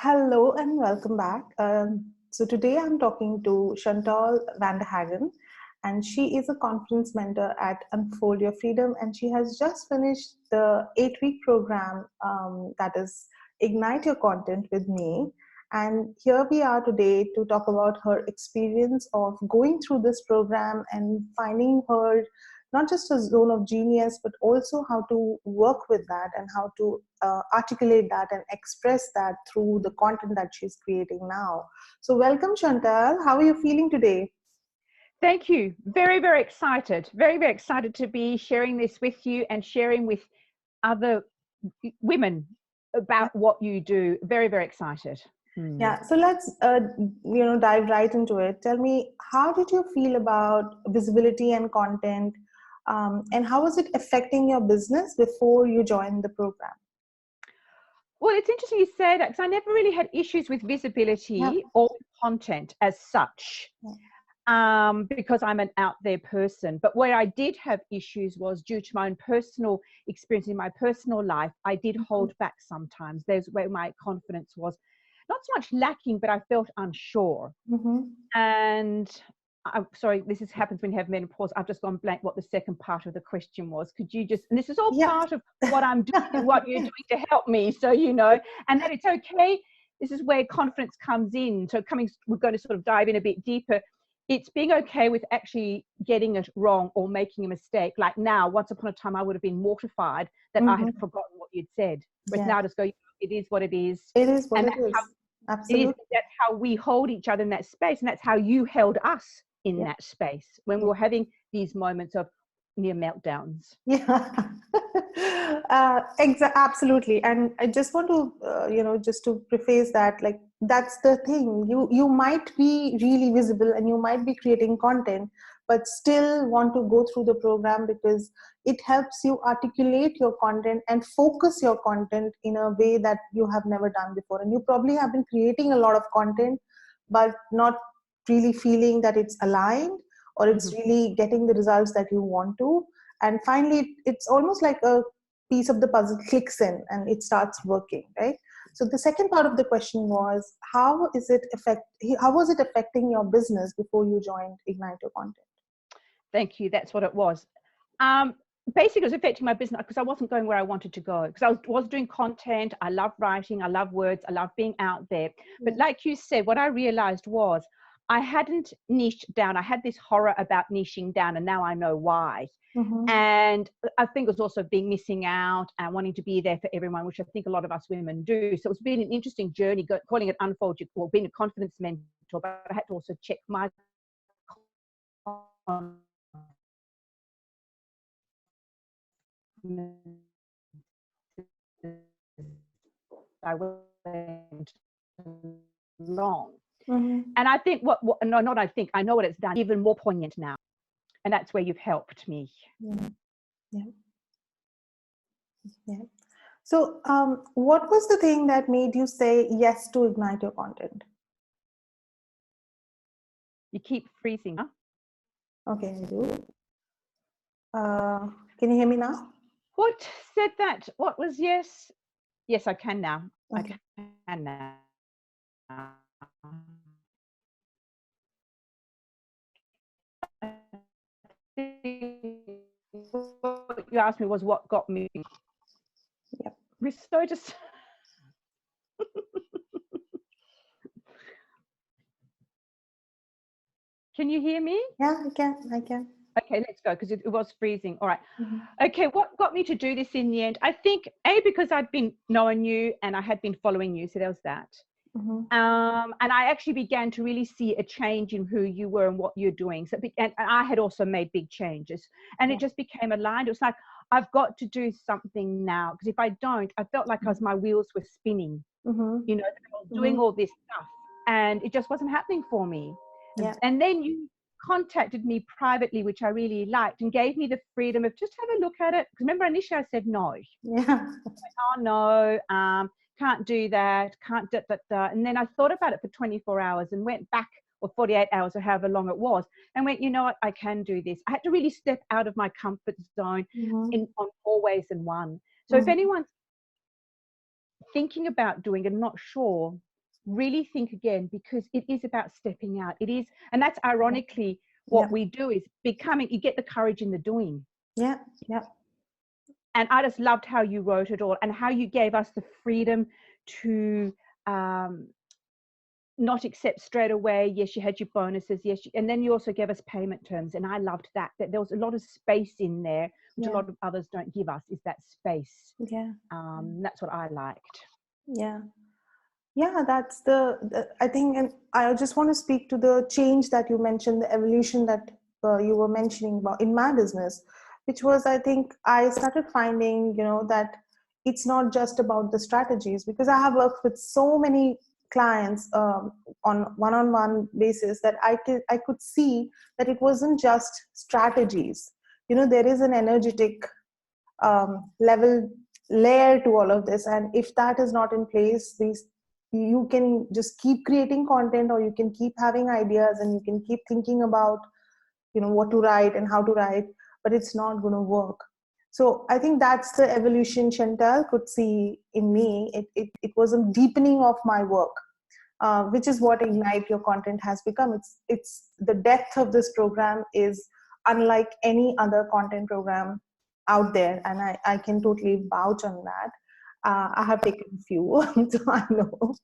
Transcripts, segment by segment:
Hello and welcome back. So today I'm talking to Chantal Vanderhaeghen, and she is a conference mentor at Unfold Your Freedom, and she has just finished the 8-week program that is Ignite Your Content with me. And here we are today to talk about her experience of going through this program and finding her not just a zone of genius, but also how to work with that and how to articulate that and express that through the content that she's creating now. So, welcome, Chantal. How are you feeling today? Thank you. Very, very excited. Very, very excited to be sharing this with you and sharing with other women about what you do. Very, very excited. Yeah, so let's dive right into it. Tell me, how did you feel about visibility and content, and how was it affecting your business before you joined the program? Well, it's interesting you say that because I never really had issues with Yeah. visibility or content as such. Because I'm an out there person. But where I did have issues was due to my own personal experience in my personal life. I did hold back sometimes. There's where my confidence was not so much lacking, but I felt unsure. Mm-hmm. And I'm sorry, happens when you have menopause. I've just gone blank what the second part of the question was. Could you just, and this is all part of what I'm doing, what you're doing to help me, so you know, and that it's okay. This is where confidence comes in. So we're going to sort of dive in a bit deeper. It's being okay with actually getting it wrong or making a mistake. Like now, once upon a time, I would have been mortified that I had forgotten what you'd said. Whereas now I just go, it is what it is. It is what And it is. Absolutely. that's how we hold each other in that space. And that's how you held us in that space when we were having these moments of near meltdowns. Yeah, absolutely. And I just want to, just to preface that, like, that's the thing. You might be really visible and you might be creating content, but still want to go through the program because it helps you articulate your content and focus your content in a way that you have never done before. And you probably have been creating a lot of content, but not really feeling that it's aligned or it's really getting the results that you want to. And finally, it's almost like a piece of the puzzle clicks in and it starts working, right? So the second part of the question was, how was it affecting your business before you joined Ignite Your Content? Thank you. That's what it was. Basically, it was affecting my business because I wasn't going where I wanted to go. Because I was doing content. I love writing. I love words. I love being out there. But like you said, what I realized was I hadn't niched down. I had this horror about niching down, and now I know why. And I think it was also missing out and wanting to be there for everyone, which I think a lot of us women do. So it's been an interesting journey, calling it Unfold, or being a confidence mentor, but I had to also check my I went long. And I think I know what it's done, even more poignant now. And that's where you've helped me. Yeah. So what was the thing that made you say yes to Ignite Your Content? You keep freezing, huh? Okay, I do. Can you hear me now? What said that? What was yes? Yes, I can now. Okay. I can now. What you asked me was what got me. Yep. So just. Can you hear me? Yeah, I can. Okay, let's go because it was freezing. All right. Okay, what got me to do this in the end? I think because I'd been knowing you and I had been following you, so there was that. And I actually began to really see a change in who you were and what you're doing. So, and I had also made big changes, and it just became aligned. It was like, I've got to do something now, because if I don't, I felt like my wheels were spinning. You know, I was doing all this stuff, and it just wasn't happening for me. And then you contacted me privately, which I really liked, and gave me the freedom of just have a look at it. Because remember, initially I said no. Oh no, can't do that, can't da, da, da. And then I thought about it for 24 hours and went back, or 48 hours or however long it was, and went, you know what, I can do this. I had to really step out of my comfort zone on more ways than one. So if anyone's thinking about doing and not sure, really think again, because it is about stepping out. It is, and that's ironically what we do, is becoming, you get the courage in the doing. Yeah, yeah. And I just loved how you wrote it all, and how you gave us the freedom to not accept straight away. Yes, you had your bonuses. Yes, and then you also gave us payment terms, and I loved that there was a lot of space in there, which a lot of others don't give us, is that space. Yeah. That's what I liked. Yeah. Yeah, that's I think, and I just want to speak to the change that you mentioned, the evolution that you were mentioning about in my business, which was, I think I started finding, that it's not just about the strategies, because I have worked with so many clients on one-on-one basis, that I could see that it wasn't just strategies. There is an energetic level layer to all of this, and if that is not in place, you can just keep creating content, or you can keep having ideas, and you can keep thinking about what to write and how to write, but it's not going to work. So I think that's the evolution Chantal could see in me. It was a deepening of my work, which is what Ignite Your Content has become. It's the depth of this program is unlike any other content program out there, and I can totally vouch on that. I have taken a few, so I know.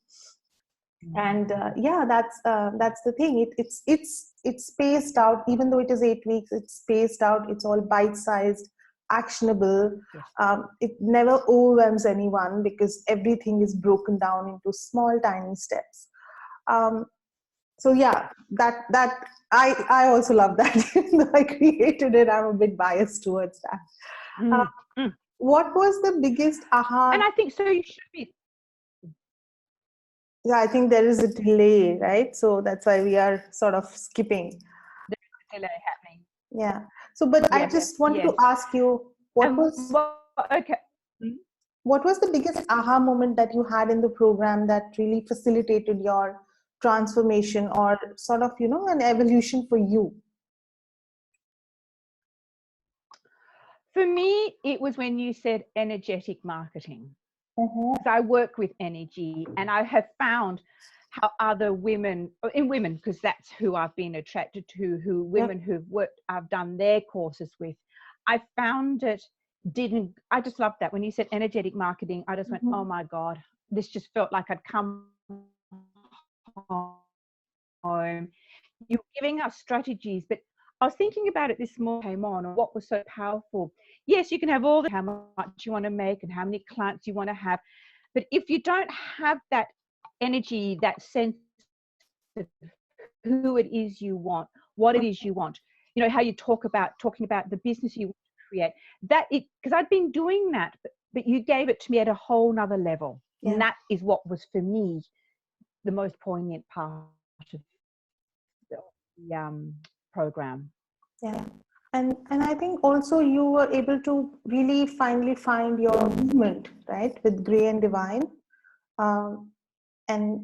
And that's the thing. It's spaced out. Even though it is 8 weeks, it's spaced out. It's all bite-sized, actionable. It never overwhelms anyone, because everything is broken down into small, tiny steps. So yeah, that I also love that. I created it. I'm a bit biased towards that. What was the biggest aha? And I think so. You should be. Yeah, I think there is a delay, right? So that's why we are sort of skipping. There's a delay happening. Yeah. So, but I just wanted to ask you, what was the biggest aha moment that you had in the program that really facilitated your transformation, or sort of, an evolution for you? For me, it was when you said energetic marketing. Because I work with energy, and I have found how other women, because that's who I've been attracted to, women who've worked, I've done their courses with. I found it I just loved that. When you said energetic marketing, I just went, oh my God, this just felt like I'd come home. You're giving us strategies, but I was thinking about it this morning, came on, and what was so powerful. Yes, you can have all how much you want to make and how many clients you want to have, but if you don't have that energy, that sense of who it is you want, what it is you want, how you talking about the business you want to create, because I'd been doing that, but you gave it to me at a whole nother level. And that is what was, for me, the most poignant part of the program. Yeah. And I think also you were able to really finally find your movement, right, with Gray and Divine. And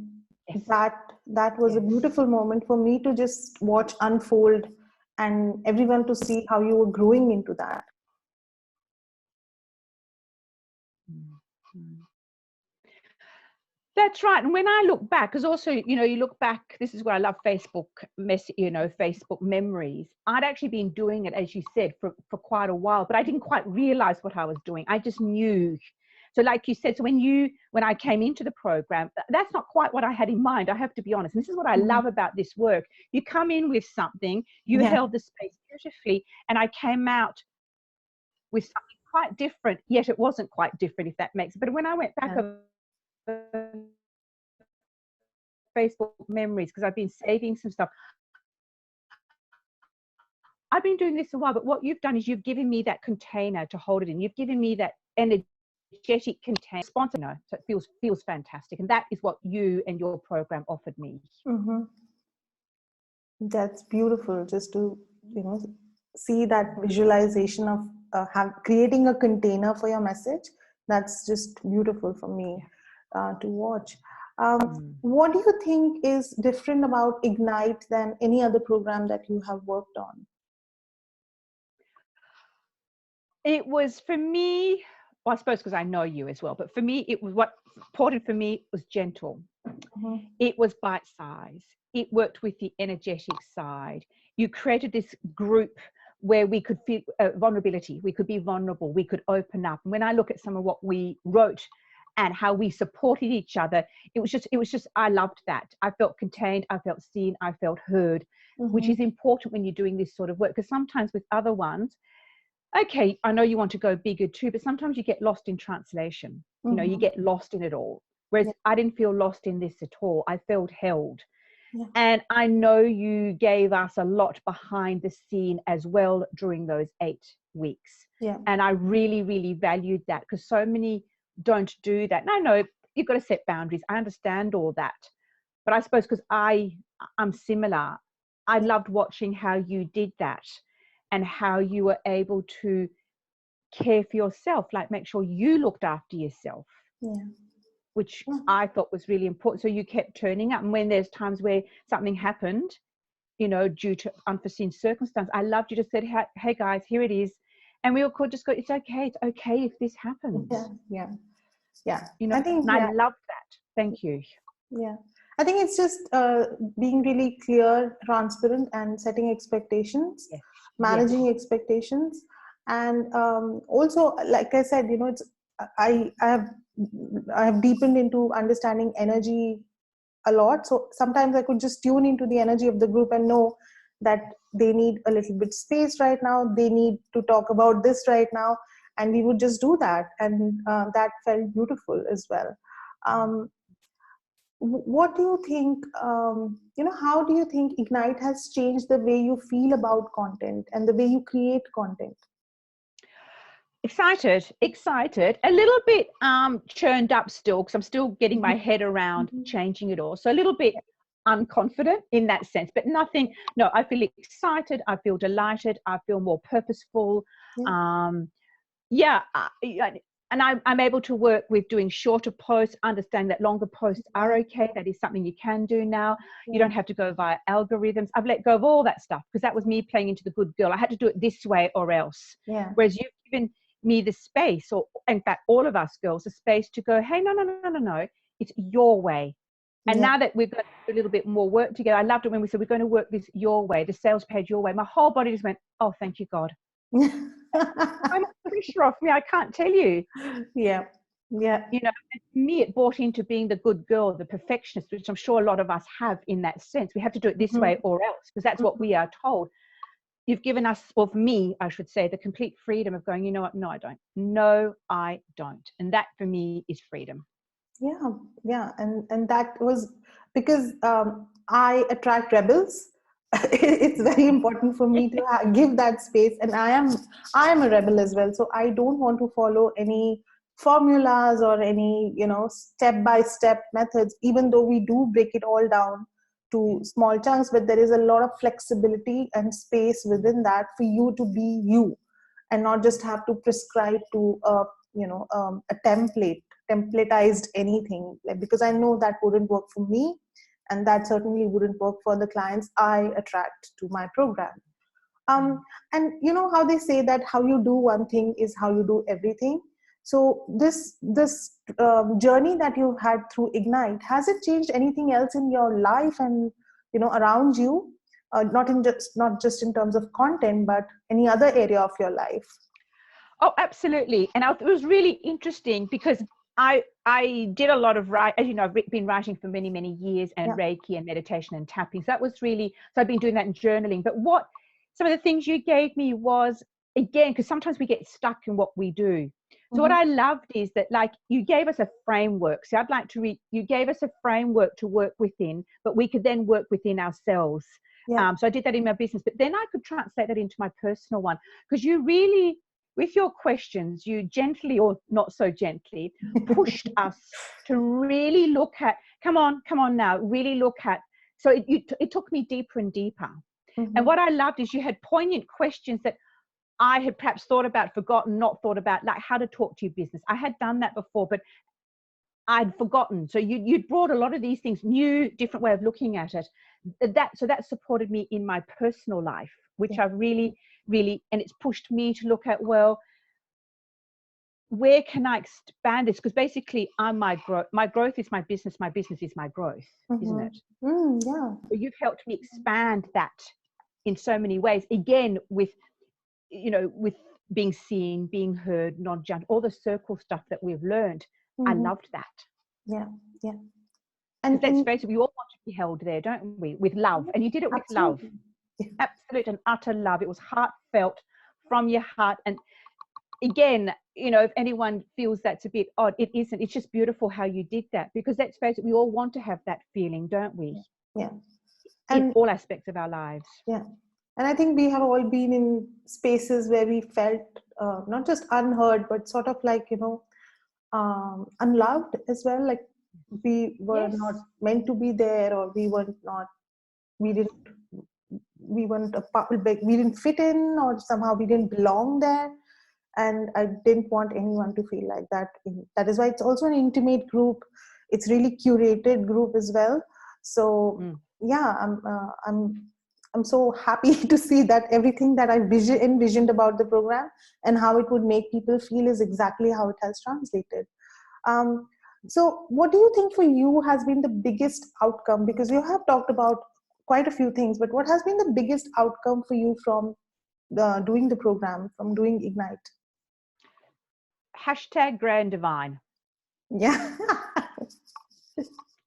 that was a beautiful moment for me to just watch unfold, and everyone to see how you were growing into that. That's right. And when I look back, because also, you look back, this is where I love Facebook Facebook memories. I'd actually been doing it, as you said, for quite a while, but I didn't quite realize what I was doing. I just knew. So like you said, so when I came into the program, that's not quite what I had in mind. I have to be honest. And this is what I love about this work. You come in with something, you held the space beautifully, and I came out with something quite different, yet it wasn't quite different, if that makes sense. But when I went back over Facebook memories, because I've been saving some stuff, I've been doing this a while, but what you've done is you've given me that container to hold it in. You've given me that energetic container, so it feels fantastic. And that is what you and your program offered me. That's beautiful, just to see that visualization of creating a container for your message. That's just beautiful for me to watch. What do you think is different about Ignite than any other program that you have worked on? It was, for me, well, I suppose because I know you as well, but for me, it was, what important for me was gentle. It was bite size. It worked with the energetic side. You created this group where we could feel vulnerability. We could be vulnerable. We could open up. And when I look at some of what we wrote and how we supported each other, it was just, I loved that. I felt contained. I felt seen. I felt heard, which is important when you're doing this sort of work. Because sometimes with other ones, okay, I know you want to go bigger too, but sometimes you get lost in translation. You know, you get lost in it all. Whereas I didn't feel lost in this at all. I felt held. And I know you gave us a lot behind the scene as well during those 8 weeks. And I really, really valued that, because so many don't do that. And I know you've got to set boundaries. I understand all that. But I suppose because I'm similar, I loved watching how you did that and how you were able to care for yourself, like make sure you looked after yourself. Which I thought was really important. So you kept turning up. And when there's times where something happened, you know, due to unforeseen circumstance, I loved you just said, hey guys, here it is. And we all could just go, it's okay if this happens. You know, I loved that. Thank you. I think it's just being really clear, transparent, and setting expectations, managing expectations. And also, like I said, you know, it's I have deepened into understanding energy a lot. So sometimes I could just tune into the energy of the group and know that they need a little bit space right now. They need to talk about this right now. And we would just do that. And that felt beautiful as well. What do you think, you know, how do you think Ignite has changed the way you feel about content and the way you create content? Excited, a little bit churned up still, because I'm still getting my head around changing it all. So a little bit unconfident in that sense, but nothing, no, I feel excited, I feel delighted, I feel more purposeful. And I'm able to work with doing shorter posts, understand that longer posts are okay. That is something you can do now. You don't have to go via algorithms. I've let go of all that stuff, because that was me playing into the good girl. I had to do it this way or else. Whereas you've given me the space, or in fact all of us girls, the space to go, hey, no, it's your way. And now that we've got a little bit more work together, I loved it when we said we're going to work this your way, the sales page your way. My whole body just went, oh, thank you, God. I'm pressure off me, I can't tell you. You know, for me it brought into being the good girl, the perfectionist, which I'm sure a lot of us have in that sense. We have to do it this way or else, because that's what we are told. You've given us, or for me, I should say, the complete freedom of going, you know what, no, I don't. No, I don't. And that for me is freedom. And that was because I attract rebels. It's very important for me to give that space, and I am a rebel as well. So I don't want to follow any formulas or any, you know, step-by-step methods, even though we do break it all down to small chunks, but there is a lot of flexibility and space within that for you to be you and not just have to prescribe to a templatized anything, because I know that wouldn't work for me, and that certainly wouldn't work for the clients I attract to my program. And you know how they say that how you do one thing is how you do everything. So this journey that you've had through Ignite, has it changed anything else in your life and, you know, around you? Not just in terms of content, but any other area of your life? Oh, absolutely. And it was really interesting because I did a lot of writing. As you know, I've been writing for many, many years, and Reiki and meditation and tapping. So that was really, so I've been doing that in journaling. But some of the things you gave me was, again, because sometimes we get stuck in what we do. So what I loved is that, like, you gave us a framework. So I'd like to you gave us a framework to work within, but we could then work within ourselves. So I did that in my business, but then I could translate that into my personal one, because you really, with your questions, you gently, or not so gently, pushed us to really look at, come on now, really look at. So it took me deeper and deeper. And what I loved is you had poignant questions that I had perhaps thought about, forgotten, not thought about, like how to talk to your business. I had done that before, but I'd forgotten. So you'd brought a lot of these things, new, different way of looking at it. So that supported me in my personal life, which I really, really, and it's pushed me to look at, well, where can I expand this? Because basically I'm my growth is my business is my growth, isn't it? Yeah. So you've helped me expand that in so many ways, again, with with being seen, being heard, non-judged, all the circle stuff that we've learned. I loved that. Yeah. Because let's face it, we all want to be held there, don't we? With love. And you did it with love. Absolute and utter love. It was heartfelt from your heart. And again, if anyone feels that's a bit odd, it isn't. It's just beautiful how you did that. Because let's face it, we all want to have that feeling, don't we? Yeah. In all aspects of our lives. Yeah. And I think we have all been in spaces where we felt not just unheard, but sort of like, unloved as well. Like we were not meant to be there, or we didn't fit in, or somehow we didn't belong there. And I didn't want anyone to feel like that. That is why it's also an intimate group. It's really curated group as well. So yeah, I'm so happy to see that everything that I envisioned about the program and how it would make people feel is exactly how it has translated. So what do you think for you has been the biggest outcome? Because you have talked about quite a few things, but what has been the biggest outcome for you from doing the program, from doing Ignite? #Grand Divine. Yeah.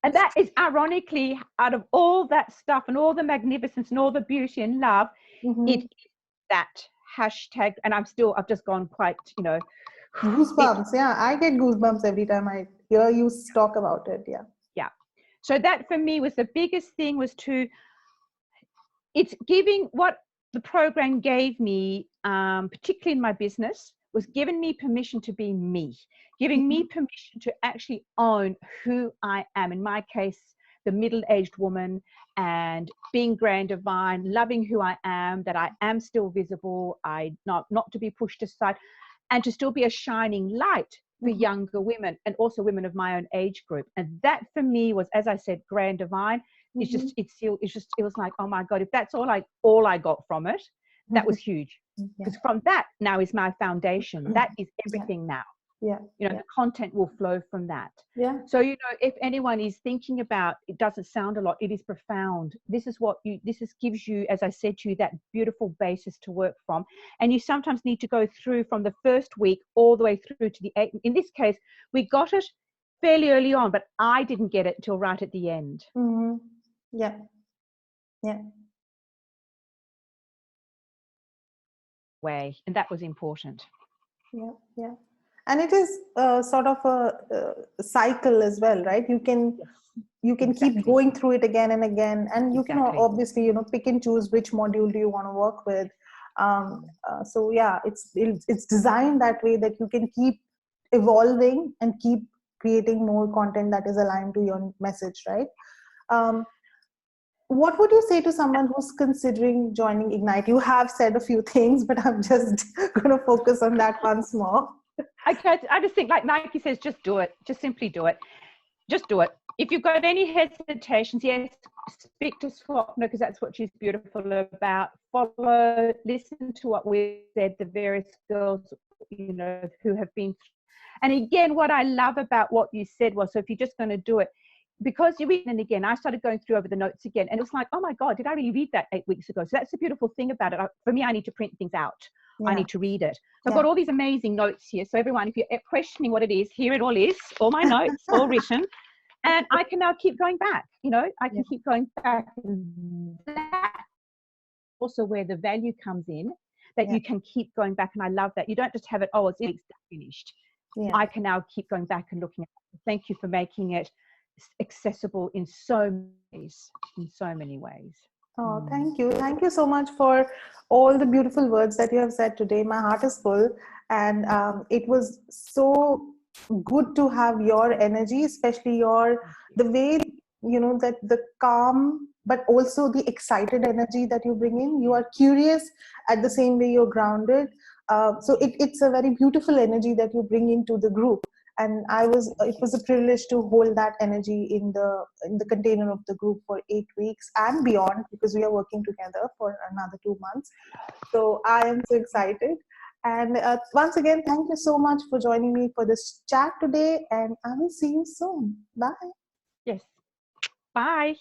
And that is ironically, out of all that stuff and all the magnificence and all the beauty and love, it is that hashtag. And I've just gone quite, goosebumps. Yeah, I get goosebumps every time I hear you talk about it. Yeah. Yeah. So that for me was the biggest thing, was it's giving what the program gave me, particularly in my business, was giving me permission to be me, giving me permission to actually own who I am. In my case, the middle-aged woman, and being grand divine, loving who I am, that I am still visible, not to be pushed aside, and to still be a shining light for younger women and also women of my own age group. And that for me was, as I said, grand divine. It was like, oh my God, if that's all I got from it, that was huge. Because from that now is my foundation. That is everything now. The content will flow from that. So if anyone is thinking about, it doesn't sound a lot, it is profound. This gives you, as I said to you, that beautiful basis to work from. And you sometimes need to go through from the first week all the way through to the 8. In this case, we got it fairly early on, but I didn't get it until right at the end. Yeah. Way, and that was important. Yeah. And it is sort of a cycle as well, right? You can keep going through it again and again, and you can obviously pick and choose which module do you want to work with. So yeah, it's designed that way that you can keep evolving and keep creating more content that is aligned to your message, right? What would you say to someone who's considering joining Ignite? You have said a few things, but I'm just going to focus on that once more. I just think, like Nike says, just do it. Just simply do it. Just do it. If you've got any hesitations, yes, speak to Swapna, because that's what she's beautiful about. Listen to what we said, the various girls, who have been. And again, what I love about what you said was, so if you're just going to do it, because you read, and again, I started going through over the notes again, and it was like, oh my God, did I really read that 8 weeks ago? So that's the beautiful thing about it. For me, I need to print things out. I need to read it. So I've got all these amazing notes here. So everyone, if you're questioning what it is, here it all is, all my notes, all written. And I can now keep going back, I can keep going back. And that's also where the value comes in, that you can keep going back. And I love that. You don't just have it, oh, it's finished. I can now keep going back and looking at it. Thank you for making it accessible in so many ways. Oh, thank you. Thank you so much for all the beautiful words that you have said today. My heart is full, and it was so good to have your energy, especially the way, that the calm, but also the excited energy that you bring in. You are curious at the same way you're grounded. So it's a very beautiful energy that you bring into the group. And it was a privilege to hold that energy in the container of the group for 8 weeks and beyond, because we are working together for another 2 months. So I am so excited. And once again, thank you so much for joining me for this chat today. And I will see you soon. Bye. Yes. Bye.